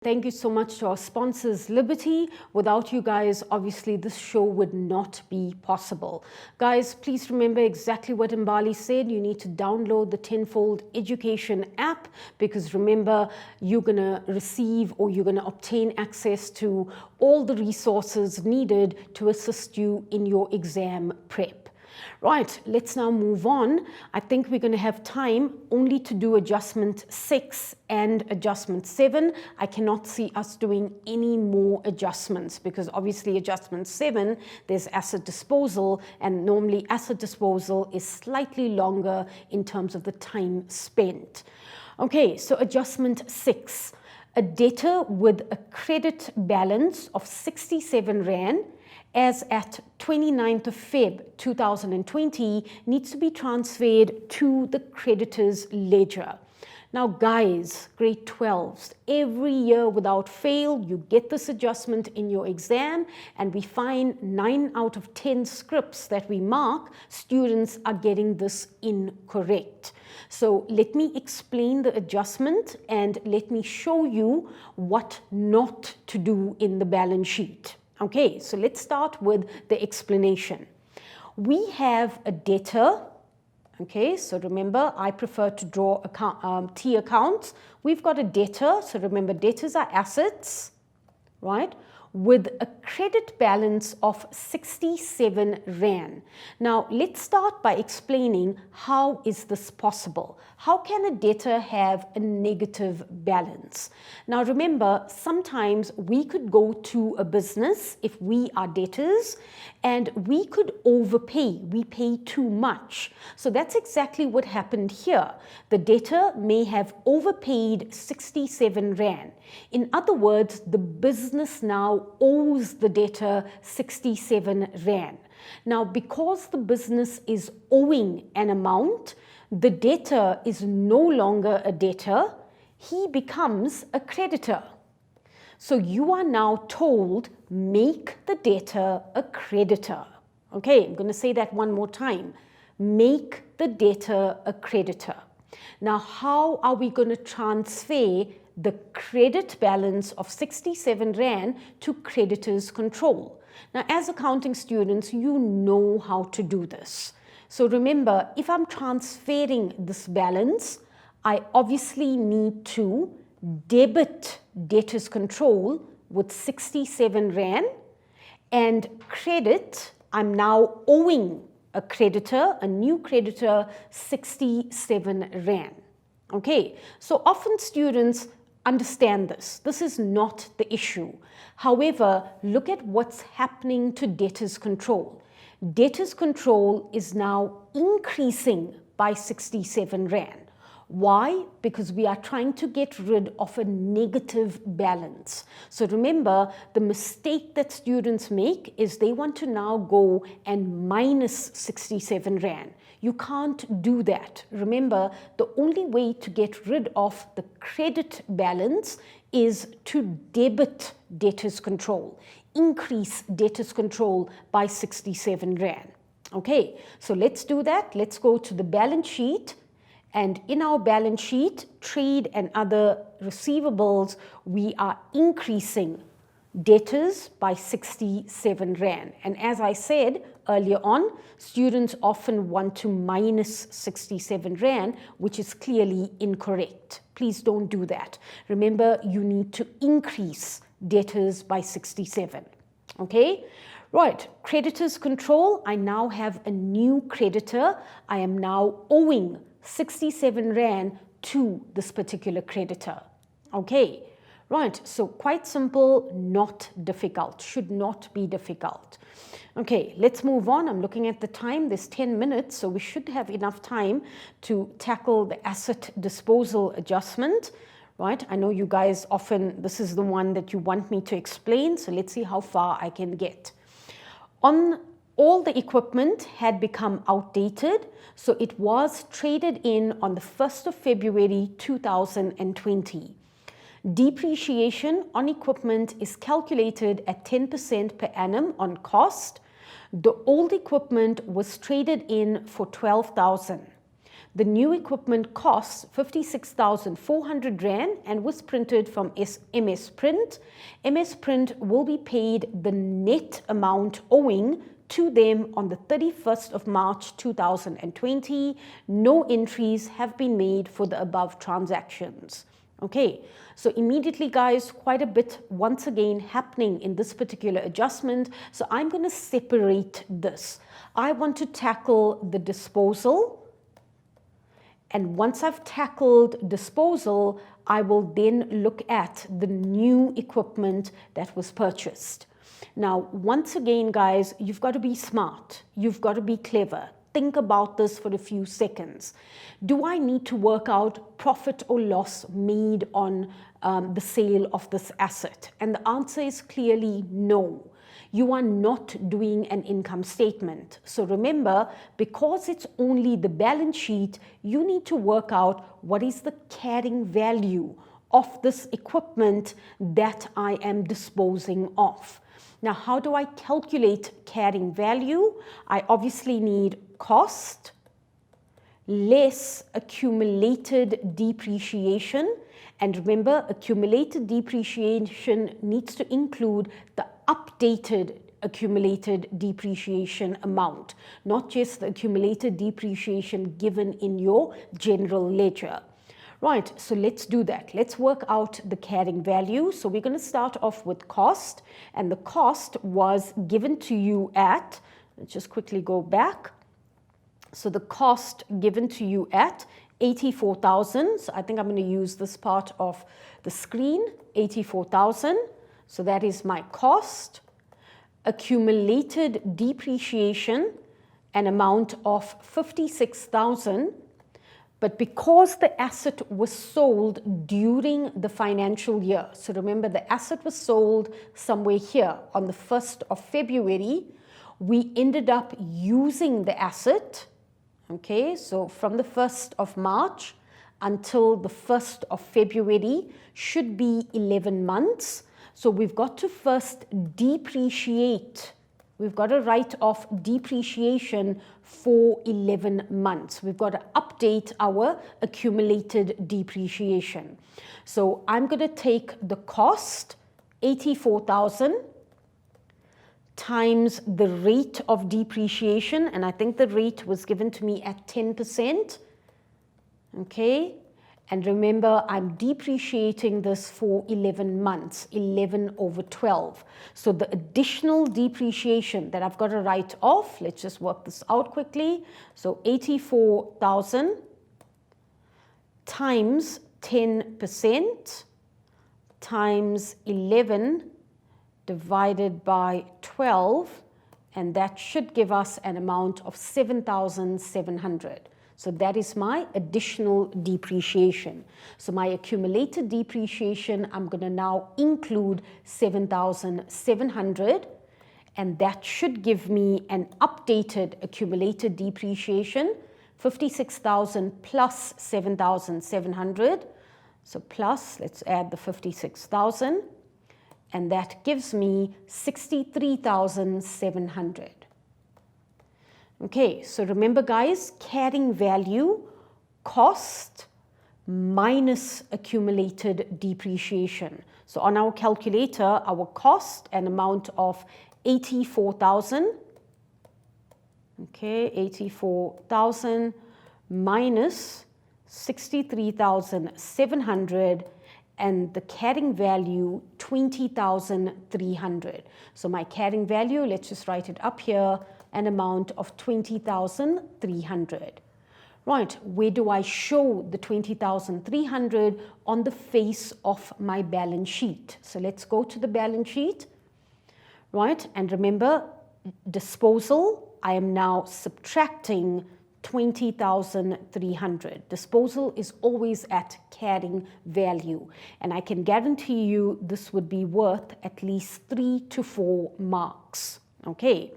Thank you so much to our sponsors, Liberty. Without you guys, obviously, this show would not be possible. Guys, please remember exactly what Mbali said. You need to download the Tenfold Education app because remember, you're going to receive or you're going to obtain access to all the resources needed to assist you in your exam prep. Right, let's now move on. I think we're going to have time only to do adjustment 6 and adjustment 7. I cannot see us doing any more adjustments because obviously adjustment 7, there's asset disposal, and normally asset disposal is slightly longer in terms of the time spent. Okay, so adjustment 6. A debtor with a credit balance of 67 Rand as at 29th of Feb 2020 needs to be transferred to the creditor's ledger. Now guys, grade 12s, every year without fail, you get this adjustment in your exam, and we find 9 out of 10 scripts that we mark, students are getting this incorrect. So let me explain the adjustment and let me show you what not to do in the balance sheet. Okay, so let's start with the explanation. We have a debtor. Okay, so remember, I prefer to draw T accounts. We've got a debtor, so remember, debtors are assets, right, with a credit balance of 67 Rand. Now, let's start by explaining how is this possible. How can a debtor have a negative balance? Now, remember, sometimes we could go to a business if we are debtors and we could overpay. We pay too much. So that's exactly what happened here. The debtor may have overpaid 67 Rand. In other words, the business now owes the debtor 67 Rand. Now, because the business is owing an amount, the debtor is no longer a debtor, he becomes a creditor. So you are now told, make the debtor a creditor. Okay, I'm going to say that one more time. Make the debtor a creditor. Now, how are we going to transfer the credit balance of 67 Rand to Creditors Control? Now, as accounting students, you know how to do this. So remember, if I'm transferring this balance, I obviously need to debit Debtors Control with 67 Rand and credit, I'm now owing a creditor, a new creditor, 67 Rand. Okay, so often students understand this. This is not the issue. However, look at what's happening to Debtors Control. Debtors Control is now increasing by 67 Rand. Why? Because we are trying to get rid of a negative balance. So remember, the mistake that students make is they want to now go and minus 67 Rand. You can't do that. Remember, the only way to get rid of the credit balance is to debit Debtors Control, increase Debtors Control by 67 Rand. Okay, so let's do that. Let's go to the balance sheet. And in our balance sheet, trade and other receivables, we are increasing debtors by 67 Rand. And as I said earlier on, students often want to minus 67 Rand, which is clearly incorrect. Please don't do that. Remember, you need to increase debtors by 67. Okay? Right, Creditors Control, I now have a new creditor. I am now owing 67 Rand to this particular creditor. Okay, right, so quite simple, not difficult, should not be difficult. Okay, let's move on. I'm looking at the time, there's 10 minutes, so we should have enough time to tackle the asset disposal adjustment. Right, I know you guys often, this is the one that you want me to explain, so let's see how far I can get. All the equipment had become outdated, so it was traded in on the 1st of February 2020. Depreciation on equipment is calculated at 10% per annum on cost. The old equipment was traded in for 12,000. The new equipment costs 56,400 Rand and was printed from MS Print. MS Print will be paid the net amount owing to them on the 31st of March 2020. No entries have been made for the above transactions. Okay, so immediately guys, quite a bit once again happening in this particular adjustment. So I'm going to separate this. I want to tackle the disposal, and once I've tackled disposal, I will then look at the new equipment that was purchased. Now, once again, guys, you've got to be smart. You've got to be clever. Think about this for a few seconds. Do I need to work out profit or loss made on the sale of this asset? And the answer is clearly no. You are not doing an income statement. So remember, because it's only the balance sheet, you need to work out what is the carrying value of this equipment that I am disposing of. Now, how do I calculate carrying value? I obviously need cost less accumulated depreciation. And remember, accumulated depreciation needs to include the updated accumulated depreciation amount, not just the accumulated depreciation given in your general ledger. Right, so let's do that. Let's work out the carrying value. So we're going to start off with cost, and the cost was given to you at, let's just quickly go back. So the cost given to you at 84,000. So I think I'm going to use this part of the screen, 84,000. So that is my cost. Accumulated depreciation, an amount of 56,000. But because the asset was sold during the financial year, so remember the asset was sold somewhere here on the 1st of February, we ended up using the asset, okay, so from the 1st of March until the 1st of February should be 11 months. So we've got to first depreciate. We've got to write off depreciation for 11 months. We've got to update our accumulated depreciation. So I'm going to take the cost, 84,000, times the rate of depreciation, and I think the rate was given to me at 10%. Okay. And remember, I'm depreciating this for 11 months, 11 over 12. So the additional depreciation that I've got to write off, let's just work this out quickly. So 84,000 times 10% times 11 divided by 12, and that should give us an amount of 7,700. So that is my additional depreciation. So my accumulated depreciation, I'm going to now include 7,700, and that should give me an updated accumulated depreciation, 56,000 plus 7,700. So plus, let's add the 56,000, and that gives me 63,700. Okay, so remember guys, carrying value, cost minus accumulated depreciation. So on our calculator, our cost, an amount of 84,000. Okay, 84,000 minus 63,700, and the carrying value 20,300. So my carrying value, let's just write it up here, an amount of 20,300. Right, where do I show the 20,300? On the face of my balance sheet. So let's go to the balance sheet. Right, and remember, disposal, I am now subtracting 20,300. Disposal is always at carrying value, and I can guarantee you this would be worth at least 3 to 4 marks. Okay.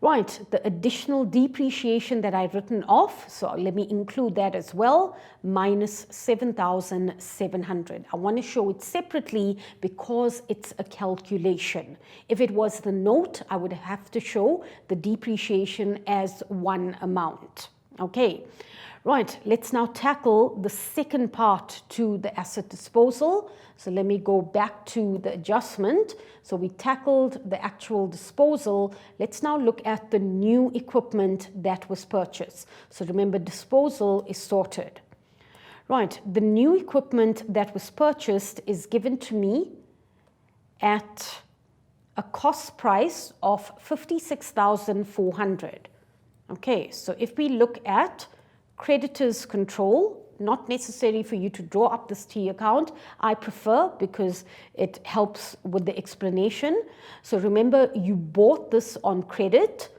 Right, the additional depreciation that I've written off, so let me include that as well, minus 7,700. I want to show it separately because it's a calculation. If it was the note, I would have to show the depreciation as one amount. Okay, right, let's now tackle the second part to the asset disposal. So let me go back to the adjustment. So we tackled the actual disposal. Let's now look at the new equipment that was purchased. So remember, disposal is sorted. Right, the new equipment that was purchased is given to me at a cost price of 56,400. Okay, so if we look at creditors control, not necessary for you to draw up this T account. I prefer because it helps with the explanation. So remember, you bought this on credit,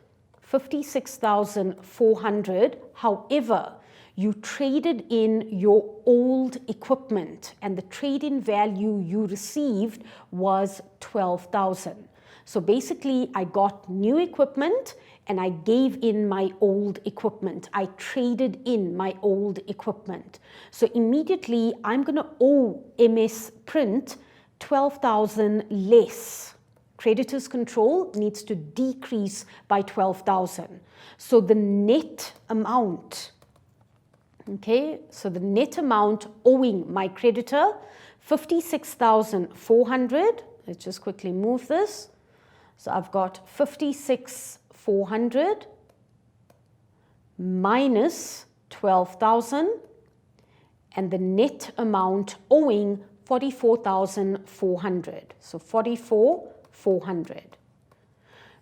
56,400. However, you traded in your old equipment and the trade-in value you received was 12,000. So basically, I got new equipment and I gave in my old equipment. I traded in my old equipment. So immediately, I'm going to owe MS Print 12,000 less. Creditors Control needs to decrease by 12,000. So the net amount, okay, so the net amount owing my creditor, 56,400. Let's just quickly move this. So I've got 56,400 minus 12,000, and the net amount owing 44,400. So 44,400.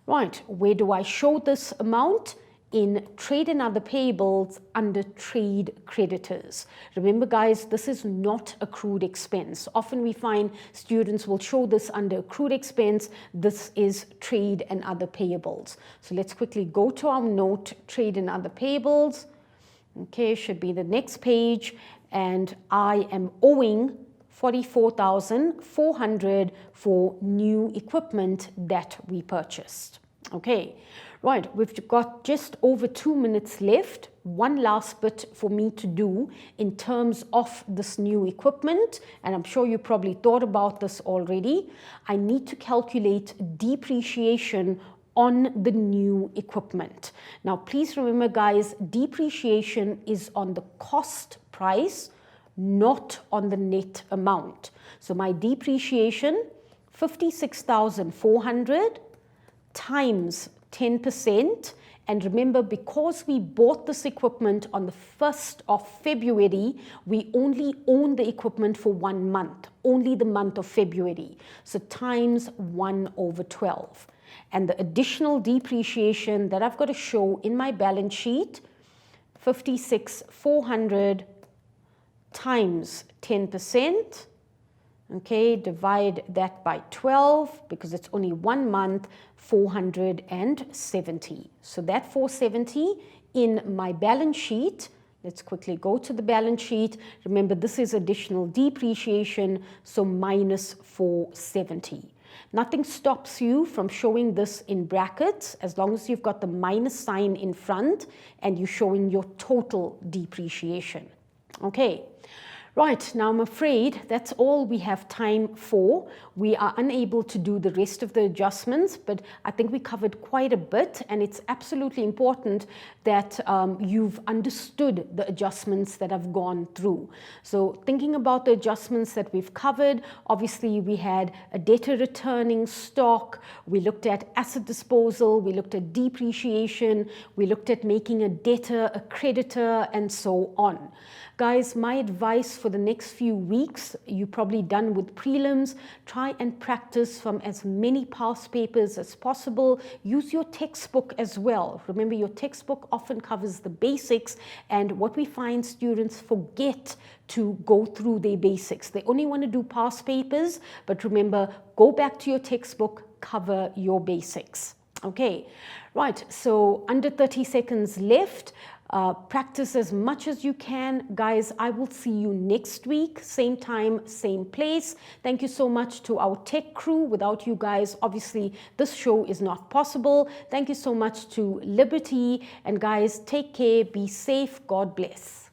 Right, where do I show this amount? In trade and other payables under trade creditors. Remember guys, this is not accrued expense. Often we find students will show this under accrued expense. This is trade and other payables. So let's quickly go to our note, trade and other payables. Okay, should be the next page. And I am owing 44,400 for new equipment that we purchased. Okay. Right, we've got just over 2 minutes left. One last bit for me to do in terms of this new equipment, and I'm sure you probably thought about this already. I need to calculate depreciation on the new equipment. Now, please remember, guys, depreciation is on the cost price, not on the net amount. So my depreciation, 56,400 times 10%, and remember, because we bought this equipment on the 1st of February, we only own the equipment for 1 month, only the month of February. So times 1/12. And the additional depreciation that I've got to show in my balance sheet, 56,400 times 10%. Okay, divide that by 12 because it's only 1 month, 470. So that 470 in my balance sheet, let's quickly go to the balance sheet. Remember, this is additional depreciation, so minus 470. Nothing stops you from showing this in brackets as long as you've got the minus sign in front and you're showing your total depreciation. Okay. Right, now I'm afraid that's all we have time for. We are unable to do the rest of the adjustments, but I think we covered quite a bit, and it's absolutely important that you've understood the adjustments that I've gone through. So thinking about the adjustments that we've covered, obviously we had a debtor returning stock, we looked at asset disposal, we looked at depreciation, we looked at making a debtor a creditor, and so on. Guys, my advice for the next few weeks, you're probably done with prelims, try and practice from as many past papers as possible. Use your textbook as well. Remember, your textbook often covers the basics, and what we find, students forget to go through their basics. They only want to do past papers, but remember, go back to your textbook, cover your basics. Okay, right, so under 30 seconds left. Practice as much as you can. Guys, I will see you next week, same time, same place. Thank you so much to our tech crew. Without you guys, obviously, this show is not possible. Thank you so much to Liberty. And guys, take care, be safe, God bless.